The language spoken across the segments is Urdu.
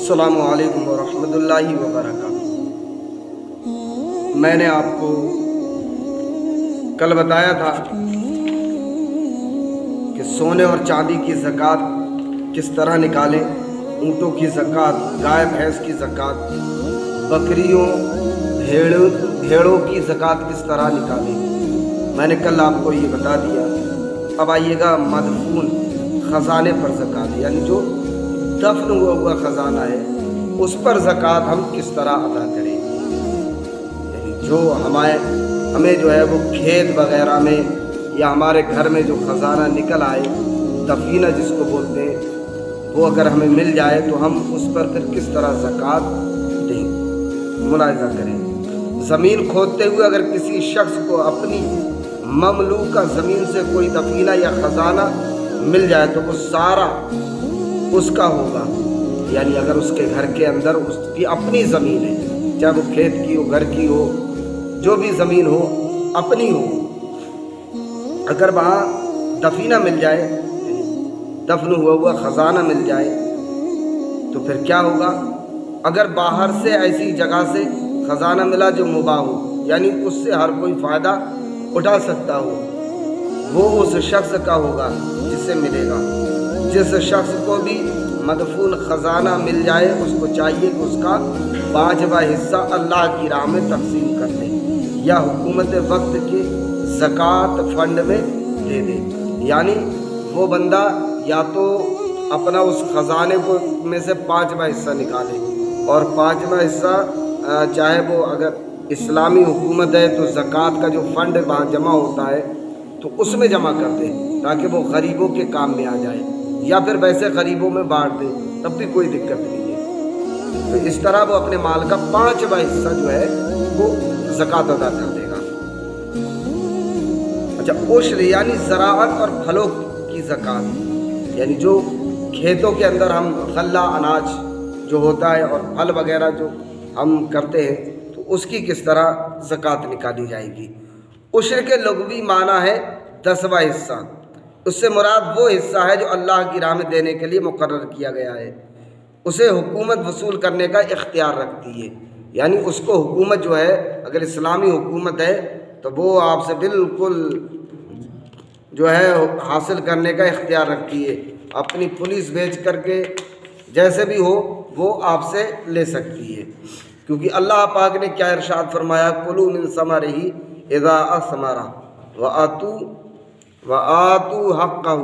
السلام علیکم ورحمۃ اللہ وبرکاتہ۔ میں نے آپ کو کل بتایا تھا کہ سونے اور چاندی کی زکوٰۃ کس طرح نکالیں، اونٹوں کی زکوٰۃ، گائے بھینس کی زکوٰۃ، بکریوں بھیڑوں کی زکوٰۃ کس طرح نکالیں۔ میں نے کل آپ کو یہ بتا دیا۔ اب آئیے گا مدفون خزانے پر زکوٰۃ، یعنی جو دفن ہوا خزانہ ہے اس پر زکوٰۃ ہم کس طرح ادا کریں۔ یعنی جو ہمیں جو ہے وہ کھیت وغیرہ میں یا ہمارے گھر میں جو خزانہ نکل آئے، دفینہ جس کو بولتے ہیں، وہ اگر ہمیں مل جائے تو ہم اس پر پھر کس طرح زکوٰۃ دیں، ملاحظہ کریں۔ زمین کھودتے ہوئے اگر کسی شخص کو اپنی مملوکہ زمین سے کوئی دفینہ یا خزانہ مل جائے تو وہ سارا اس کا ہوگا، یعنی اگر اس کے گھر کے اندر اس کی اپنی زمین ہے، چاہے وہ کھیت کی ہو، گھر کی ہو، جو بھی زمین ہو اپنی ہو، اگر وہاں دفینہ مل جائے، دفن ہوا خزانہ مل جائے تو پھر کیا ہوگا؟ اگر باہر سے ایسی جگہ سے خزانہ ملا جو مباح ہو، یعنی اس سے ہر کوئی فائدہ اٹھا سکتا ہو، وہ اس شخص کا ہوگا جس سے ملے گا۔ جس شخص کو بھی مدفون خزانہ مل جائے اس کو چاہیے کہ اس کا 5واں حصہ اللہ کی راہ میں تقسیم کر دے یا حکومت وقت کے زکوٰۃ فنڈ میں دے دے۔ یعنی وہ بندہ یا تو اپنا اس خزانے کو میں سے 5واں حصہ نکالے، اور 5واں حصہ چاہے وہ اگر اسلامی حکومت ہے تو زکوٰۃ کا جو فنڈ وہاں جمع ہوتا ہے تو اس میں جمع کر دے تاکہ وہ غریبوں کے کام میں آ جائے، یا پھر ویسے غریبوں میں بانٹ دے، تب بھی کوئی دقت نہیں ہے۔ تو اس طرح وہ اپنے مال کا 5واں حصہ جو ہے وہ زکوٰۃ ادا کر دے گا۔ اچھا، عشر یعنی زراعت اور پھلوں کی زکوٰۃ، یعنی جو کھیتوں کے اندر ہم غلہ اناج جو ہوتا ہے اور پھل وغیرہ جو ہم کرتے ہیں تو اس کی کس طرح زکوٰۃ نکالی جائے گی۔ عشر کے لغوی معنی ہے 10واں حصہ۔ اس سے مراد وہ حصہ ہے جو اللہ کی راہ میں دینے کے لیے مقرر کیا گیا ہے، اسے حکومت وصول کرنے کا اختیار رکھتی ہے۔ یعنی اس کو حکومت جو ہے، اگر اسلامی حکومت ہے تو وہ آپ سے بالکل جو ہے حاصل کرنے کا اختیار رکھتی ہے، اپنی پولیس بھیج کر کے جیسے بھی ہو وہ آپ سے لے سکتی ہے، کیونکہ اللہ پاک نے کیا ارشاد فرمایا، کلوا من ثمرہ اذا اثمر وآتوا حقہ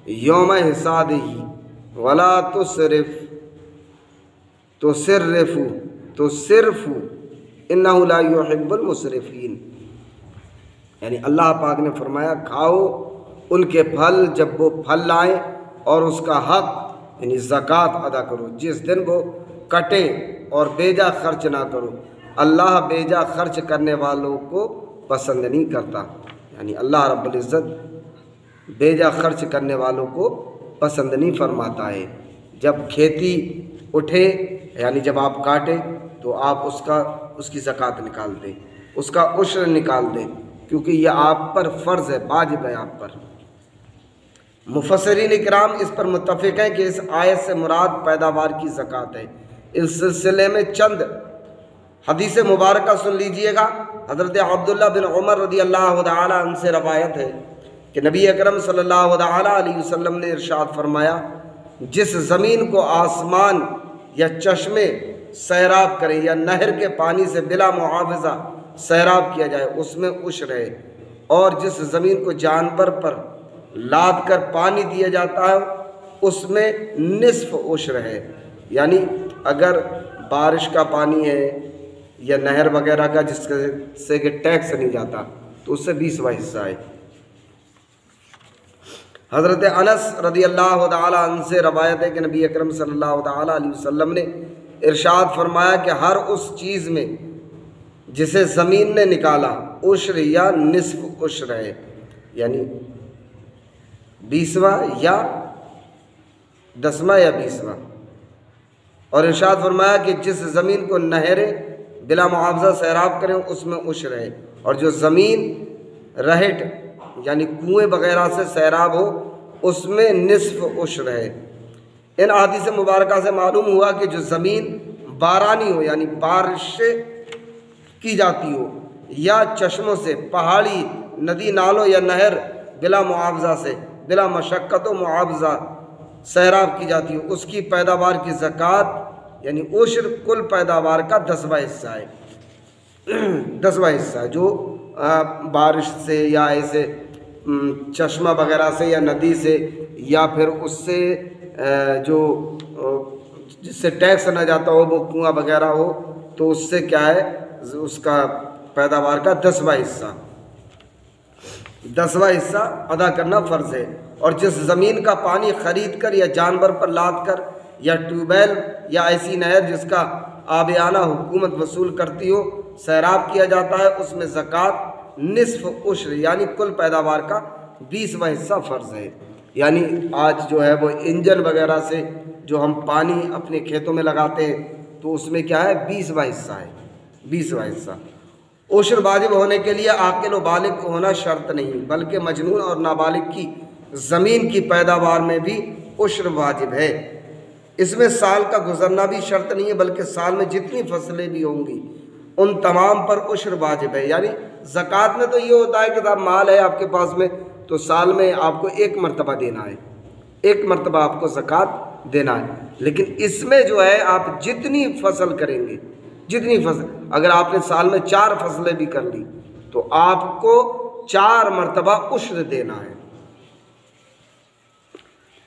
یوم حصادہ ولا تسرفوا انہ لا یحب المسرفین۔ یعنی اللہ پاک نے فرمایا کھاؤ ان کے پھل جب وہ پھل لائیں، اور اس کا حق یعنی زکوٰۃ ادا کرو جس دن وہ کٹے، اور بیجا خرچ نہ کرو، اللہ بیجا خرچ کرنے والوں کو پسند نہیں کرتا۔ یعنی اللہ رب العزت بیجا خرچ کرنے والوں کو پسند نہیں فرماتا ہے۔ جب کھیتی اٹھے یعنی جب آپ کاٹیں تو آپ اس کی زکوٰۃ نکال دیں، اس کا عشر نکال دیں، کیونکہ یہ آپ پر فرض ہے، واجب ہے آپ پر۔ مفسرین اکرام اس پر متفق ہیں کہ اس آیت سے مراد پیداوار کی زکوٰۃ ہے۔ اس سلسلے میں چند حدیث مبارکہ سن لیجئے گا۔ حضرت عبداللہ بن عمر رضی اللہ تعالی عنہ سے روایت ہے کہ نبی اکرم صلی اللہ تعالی علیہ وسلم نے ارشاد فرمایا، جس زمین کو آسمان یا چشمے سیراب کرے یا نہر کے پانی سے بلا معاوضہ سیراب کیا جائے اس میں عشر ہے، اور جس زمین کو جانور پر لاد کر پانی دیا جاتا ہے اس میں نصف عشر ہے۔ یعنی اگر بارش کا پانی ہے یا نہر وغیرہ کا جس سے کہ ٹیکس نہیں جاتا تو اس سے 20واں حصہ ہے۔ حضرت انس رضی اللہ تعالی عنہ سے روایت ہے کہ نبی اکرم صلی اللہ تعالی علیہ وسلم نے ارشاد فرمایا کہ ہر اس چیز میں جسے زمین نے نکالا عشر یا نصف عشر ہے، یعنی 20واں یا 10واں یا 20واں۔ اور ارشاد فرمایا کہ جس زمین کو نہریں بلا معاوضہ سیراب کریں اس میں عشر ہے، اور جو زمین رہٹ یعنی کنویں وغیرہ سے سیراب ہو اس میں نصف عشر ہے۔ ان احادیث مبارکہ سے معلوم ہوا کہ جو زمین بارانی ہو یعنی بارش کی جاتی ہو یا چشموں سے، پہاڑی، ندی، نالوں یا نہر بلا معاوضہ سے، بلا مشقت و معاوضہ سیراب کی جاتی ہو، اس کی پیداوار کی زکوٰۃ یعنی عشر کل پیداوار کا 10واں حصہ ہے۔ 10واں حصہ جو بارش سے یا ایسے چشمہ وغیرہ سے یا ندی سے یا پھر اس سے جو جس سے ٹیکس نہ جاتا ہو وہ کنواں وغیرہ ہو، تو اس سے کیا ہے اس کا پیداوار کا 10واں حصہ 10واں حصہ ادا کرنا فرض ہے۔ اور جس زمین کا پانی خرید کر یا جانور پر لاد کر یا ٹیوب ویل یا ایسی نہر جس کا آبیانہ حکومت وصول کرتی ہو سیراب کیا جاتا ہے، اس میں زکوٰۃ نصف عشر یعنی کل پیداوار کا 20واں حصہ فرض ہے۔ یعنی آج جو ہے وہ انجن وغیرہ سے جو ہم پانی اپنے کھیتوں میں لگاتے ہیں تو اس میں کیا ہے 20واں حصہ ہے، 20واں حصہ۔ عشر واجب ہونے کے لیے عاقل و بالغ ہونا شرط نہیں، بلکہ مجنون اور نابالغ کی زمین کی پیداوار میں بھی عشر واجب ہے۔ اس میں سال کا گزرنا بھی شرط نہیں ہے، بلکہ سال میں جتنی فصلیں بھی ہوں گی ان تمام پر عشر واجب ہے۔ یعنی زکوٰۃ میں تو یہ ہوتا ہے کہ صاحب مال ہے آپ کے پاس میں تو سال میں آپ کو ایک مرتبہ دینا ہے، ایک مرتبہ آپ کو زکوٰۃ دینا ہے، لیکن اس میں جو ہے آپ جتنی فصل کریں گے، جتنی فصل اگر آپ نے سال میں 4 فصلیں بھی کر لی تو آپ کو 4 مرتبہ عشر دینا ہے،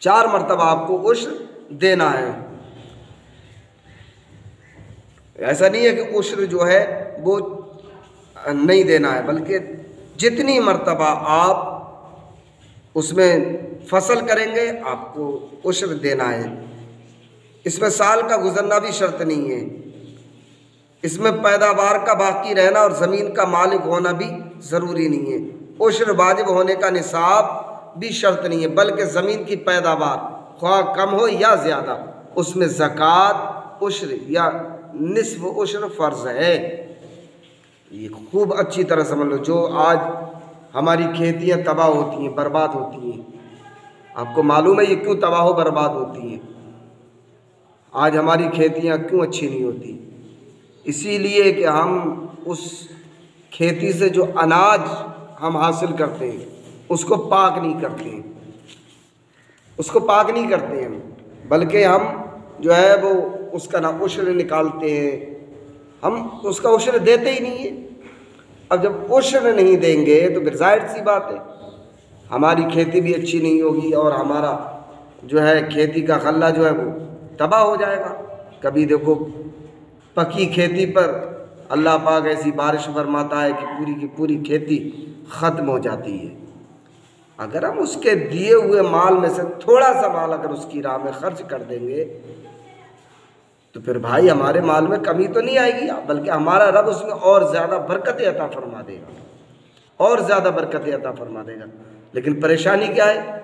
4 مرتبہ آپ کو عشر دینا ہے۔ ایسا نہیں ہے کہ عشر جو ہے وہ نہیں دینا ہے، بلکہ جتنی مرتبہ آپ اس میں فصل کریں گے آپ کو عشر دینا ہے۔ اس میں سال کا گزرنا بھی شرط نہیں ہے، اس میں پیداوار کا باقی رہنا اور زمین کا مالک ہونا بھی ضروری نہیں ہے۔ عشر واجب ہونے کا نصاب بھی شرط نہیں ہے، بلکہ زمین کی پیداوار خواہ کم ہو یا زیادہ اس میں زکوٰۃ عشر یا نصف عشر فرض ہے۔ یہ خوب اچھی طرح سمجھ لو، جو آج ہماری کھیتیاں تباہ ہوتی ہیں، برباد ہوتی ہیں، آپ کو معلوم ہے یہ کیوں تباہ و برباد ہوتی ہیں؟ آج ہماری کھیتیاں کیوں اچھی نہیں ہوتی؟ اسی لیے کہ ہم اس کھیتی سے جو اناج ہم حاصل کرتے ہیں اس کو پاک نہیں کرتے ہیں، اس کو پاک نہیں کرتے ہیں، بلکہ ہم جو ہے وہ اس کا نہ عشر نکالتے ہیں، ہم اس کا عشر دیتے ہی نہیں ہیں۔ اب جب عشر نہیں دیں گے تو پھر ظاہر سی بات ہے ہماری کھیتی بھی اچھی نہیں ہوگی اور ہمارا جو ہے کھیتی کا غلہ جو ہے وہ تباہ ہو جائے گا۔ کبھی دیکھو پکی کھیتی پر اللہ پاک ایسی بارش فرماتا ہے کہ پوری کی پوری کھیتی ختم ہو جاتی ہے۔ اگر ہم اس کے دیے ہوئے مال میں سے تھوڑا سا مال اگر اس کی راہ میں خرچ کر دیں گے تو پھر بھائی ہمارے مال میں کمی تو نہیں آئے گی، بلکہ ہمارا رب اس میں اور زیادہ برکت عطا فرما دے گا، اور زیادہ برکت عطا فرما دے گا۔ لیکن پریشانی کیا ہے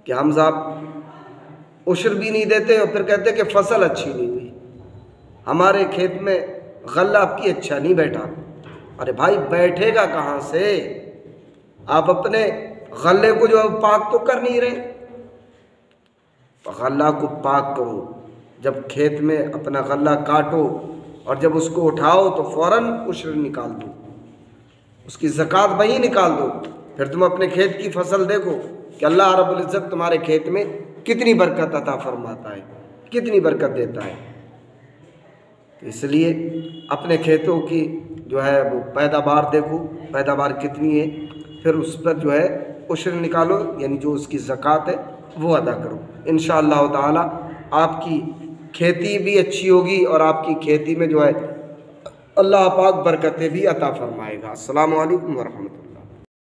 کہ ہم صاحب عشر بھی نہیں دیتے اور پھر کہتے کہ فصل اچھی نہیں ہوئی، ہمارے کھیت میں غلہ آپ کی اچھا نہیں بیٹھا۔ ارے بھائی بیٹھے گا کہاں سے؟ آپ اپنے غلے کو جو پاک تو کر نہیں رہے، غلہ کو پاک کرو۔ جب کھیت میں اپنا غلہ کاٹو اور جب اس کو اٹھاؤ تو فوراً عشر نکال دو، اس کی زکوٰۃ وہیں نکال دو، پھر تم اپنے کھیت کی فصل دیکھو کہ اللہ رب العزت تمہارے کھیت میں کتنی برکت عطا فرماتا ہے، کتنی برکت دیتا ہے۔ اس لیے اپنے کھیتوں کی جو ہے وہ پیداوار دیکھو، پیداوار کتنی ہے، پھر اس پر جو ہے عشر نکالو، یعنی جو اس کی زکوٰۃ ہے وہ ادا کرو۔ انشاءاللہ تعالی آپ کی کھیتی بھی اچھی ہوگی اور آپ کی کھیتی میں جو ہے اللہ پاک برکتیں بھی عطا فرمائے گا۔ السلام علیکم ورحمۃ اللہ۔